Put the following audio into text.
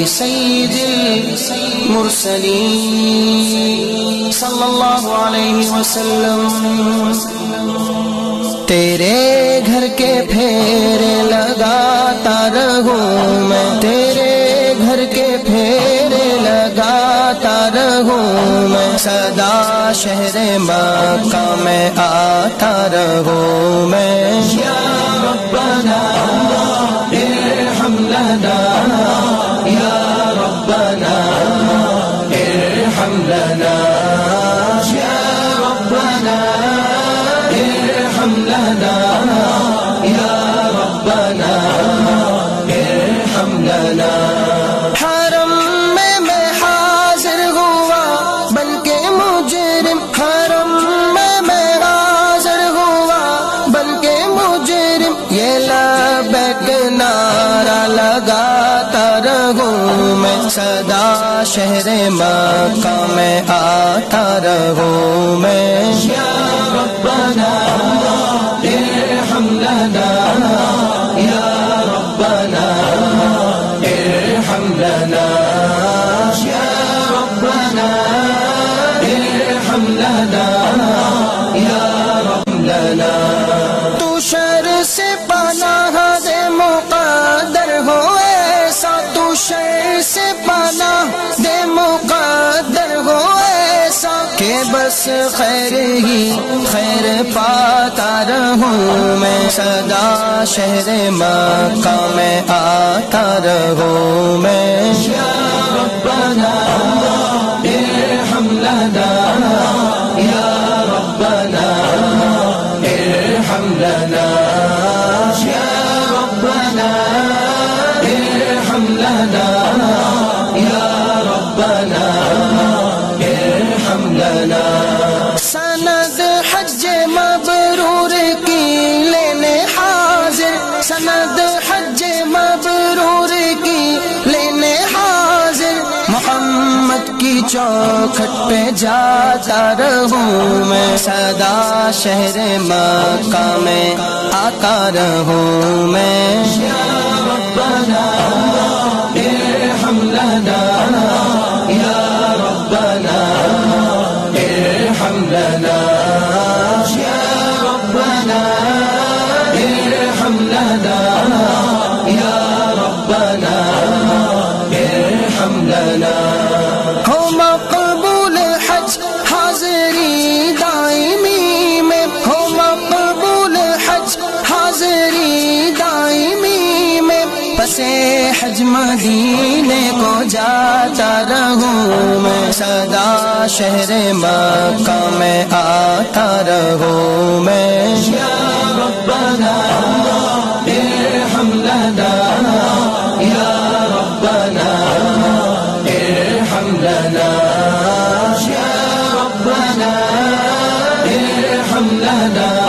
سید المرسلین صلی اللہ علیہ وسلم۔ تیرے گھر کے پھیرے لگاتا رہوں میں، تیرے گھر کے پھیرے لگاتا رہوں میں، سدا شہر مکہ میں آتا رہوں میں۔ یا ربنا ارحم لنا، یا ربنا ارحم لنا، یا ربنا ارحم لنا، یا ربنا ارحم لنا۔ حرم میں حاضر ہوا بلکہ مجرم، حرم میں حاضر ہوا بلکہ مجرم، یہ لبیک نعرہ لگاتا رہوں میں، سدا شہر مکہ میں آتا رہوں میں۔ یا ربنا ارحم لنا، یا ربنا ارحم لنا، یا ربنا ارحم لنا، یا رب لنا۔ تو شر سے پناہ دے مقدر ہو ایسا، تو شر سے پناہ دے مقدر ہو ایسا، کہ بس خیر ہی خیر پاتا رہوں میں، سدا شہر مکہ میں آتا رہوں میں۔ یا ربنا ارحم لنا، یا ربنا ارحم لنا، یا ربنا ارحم لنا، یا ربنا ارحم لنا۔ سند حج مبرور کی لینے حاضر، سند حج مبرور کی لینے حاضر، محمد کی چوکھٹ پہ جاتا رہوں میں، سدا شہر مکہ میں آتا رہوں میں۔ یا ربنا ارحم لنا، یا ربنا ارحم لنا، یا ربنا ارحم لنا، یا ربنا ارحم لنا۔ ہو مقبول حج حاضری دائمی میں، ہو مقبول حج حاضری دائمی میں، پسے حج مدینے کو جاتا رہوں میں، سدا شہر مکہ میں آتا رہوں میں۔ یا ربنا ارحم لنا، یا ربنا ارحم لنا، یا ربنا ارحم لنا،